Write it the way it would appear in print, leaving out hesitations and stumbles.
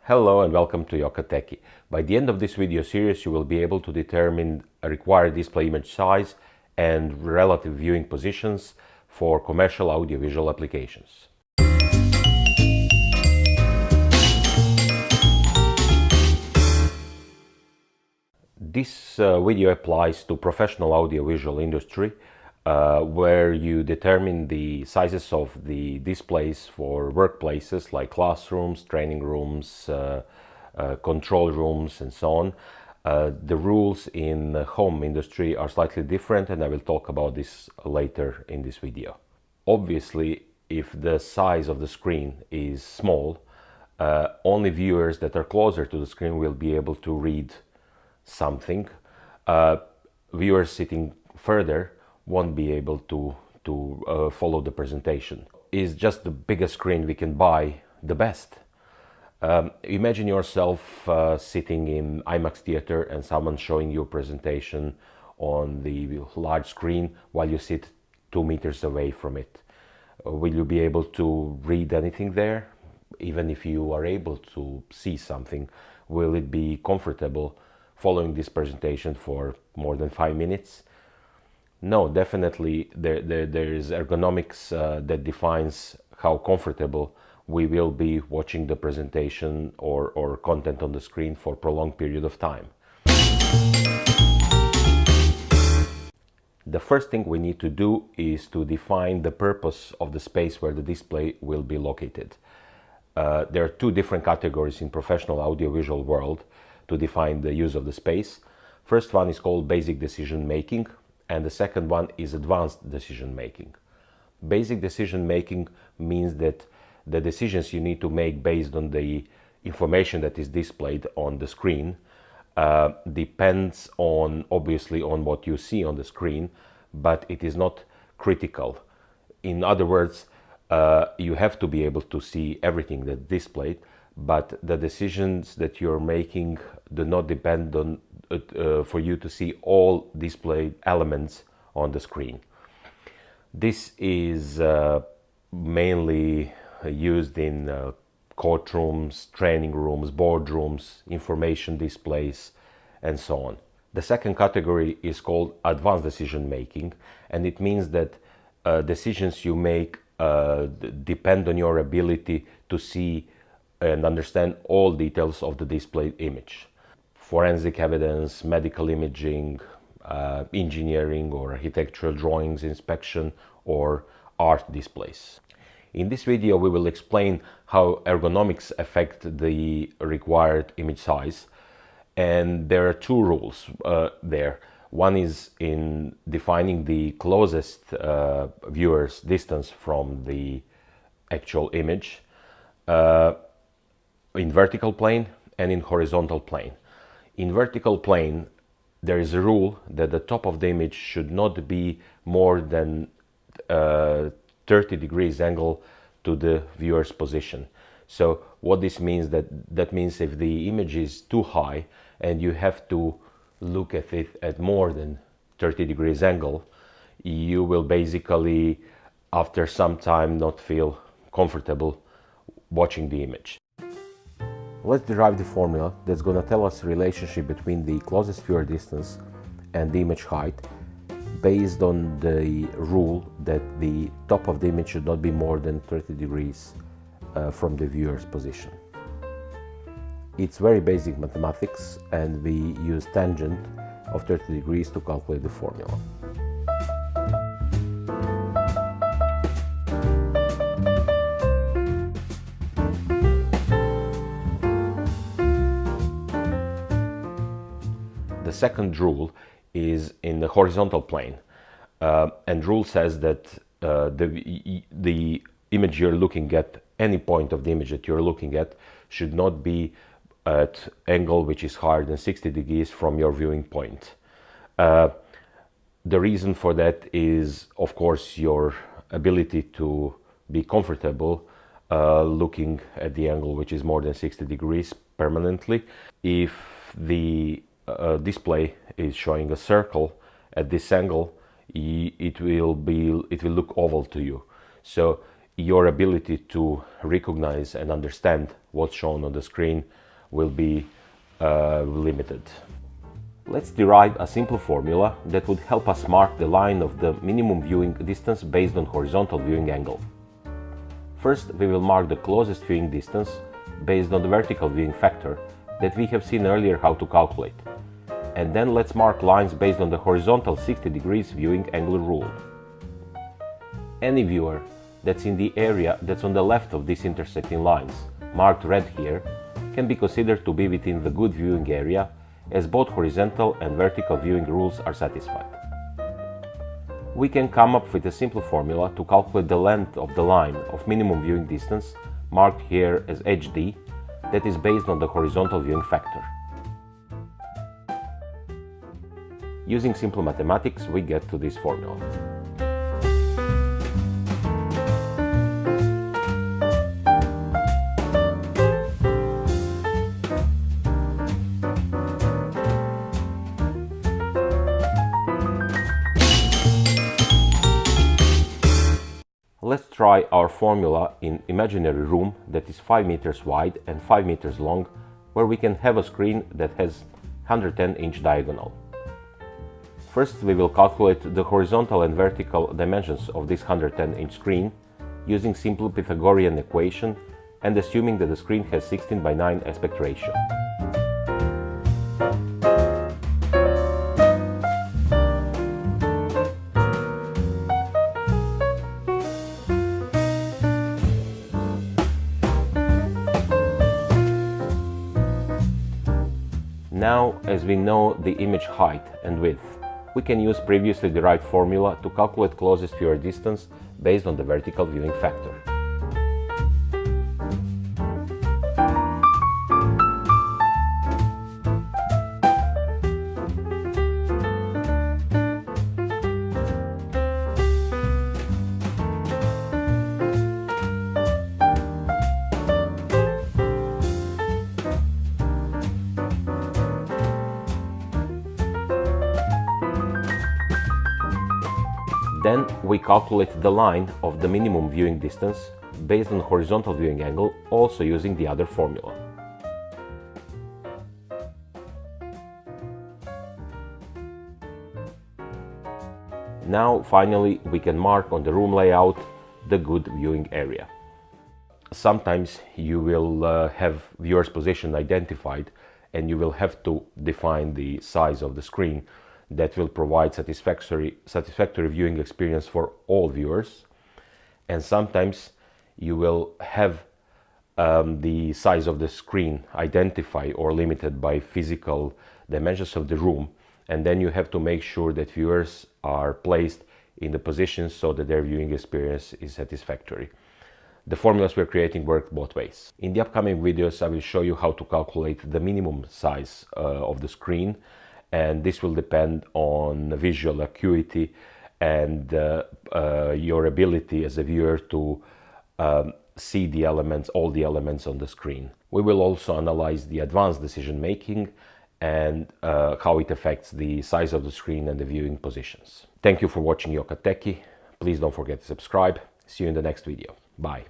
Hello and welcome to Yokateki. By the end of this video series, you will be able to determine a required display image size and relative viewing positions for commercial audiovisual applications. This video applies to professional audiovisual industry where you determine the sizes of the displays for workplaces like classrooms, training rooms, control rooms and so on. The rules in the home industry are slightly different, and I will talk about this later in this video. Obviously, if the size of the screen is small, only viewers that are closer to the screen will be able to read something. Viewers sitting further won't be able to follow the presentation. Is just the biggest screen we can buy the best? Imagine yourself sitting in IMAX theater and someone showing you a presentation on the large screen while you sit 2 meters away from it. Will you be able to read anything there? Even if you are able to see something, will it be comfortable following this presentation for more than 5 minutes? No, definitely there is ergonomics that defines how comfortable we will be watching the presentation or content on the screen for a prolonged period of time. The first thing we need to do is to define the purpose of the space where the display will be located. There are two different categories in professional audiovisual world to define the use of the space. First one is called basic decision making, and the second one is advanced decision making. Basic decision making means that the decisions you need to make based on the information that is displayed on the screen depends on, obviously, on what you see on the screen, but it is not critical. In other words, you have to be able to see everything that's displayed, but the decisions that you're making do not depend on for you to see all displayed elements on the screen. This is mainly used in courtrooms, training rooms, boardrooms, information displays, and so on. The second category is called advanced decision making, and it means that decisions you make depend on your ability to see and understand all details of the displayed image. Forensic evidence, medical imaging, engineering or architectural drawings, inspection, or art displays. In this video, we will explain how ergonomics affect the required image size. And there are two rules there. One is in defining the closest viewer's distance from the actual image in vertical plane and in horizontal plane. In vertical plane, there is a rule that the top of the image should not be more than 30 degrees angle to the viewer's position. So what this means, that means if the image is too high and you have to look at it at more than 30 degrees angle, you will basically after some time not feel comfortable watching the image. Let's derive the formula that's going to tell us the relationship between the closest viewer distance and the image height based on the rule that the top of the image should not be more than 30 degrees from the viewer's position. It's very basic mathematics, and we use tangent of 30 degrees to calculate the formula. The second rule is in the horizontal plane, and rule says that the image you're looking at, any point of the image that you're looking at, should not be at angle which is higher than 60 degrees from your viewing point. The reason for that is, of course, your ability to be comfortable looking at the angle which is more than 60 degrees permanently. If the display is showing a circle at this angle, it will look oval to you. So your ability to recognize and understand what's shown on the screen will be limited. Let's derive a simple formula that would help us mark the line of the minimum viewing distance based on horizontal viewing angle. First, we will mark the closest viewing distance based on the vertical viewing factor that we have seen earlier how to calculate. And then let's mark lines based on the horizontal 60 degrees viewing angle rule. Any viewer that's in the area that's on the left of these intersecting lines, marked red here, can be considered to be within the good viewing area, as both horizontal and vertical viewing rules are satisfied. We can come up with a simple formula to calculate the length of the line of minimum viewing distance, marked here as HD, that is based on the horizontal viewing factor. Using simple mathematics, we get to this formula. Let's try our formula in imaginary room that is 5 meters wide and 5 meters long, where we can have a screen that has 110-inch diagonal. First, we will calculate the horizontal and vertical dimensions of this 110-inch screen using simple Pythagorean equation and assuming that the screen has 16 by 9 aspect ratio. Now, as we know the image height and width, we can use previously derived formula to calculate closest viewer distance based on the vertical viewing factor. Then we calculate the line of the minimum viewing distance based on horizontal viewing angle, also using the other formula. Now, finally, we can mark on the room layout the good viewing area. Sometimes you will have viewer's position identified, and you will have to define the size of the screen that will provide satisfactory viewing experience for all viewers. And sometimes you will have the size of the screen identified or limited by physical dimensions of the room, and then you have to make sure that viewers are placed in the positions so that their viewing experience is satisfactory. The formulas we're creating work both ways. In the upcoming videos, I will show you how to calculate the minimum size of the screen, and this will depend on visual acuity and your ability as a viewer to see the elements, all the elements on the screen. We will also analyze the advanced decision making and how it affects the size of the screen and the viewing positions. Thank you for watching Yokateki. Please don't forget to subscribe. See you in the next video. Bye.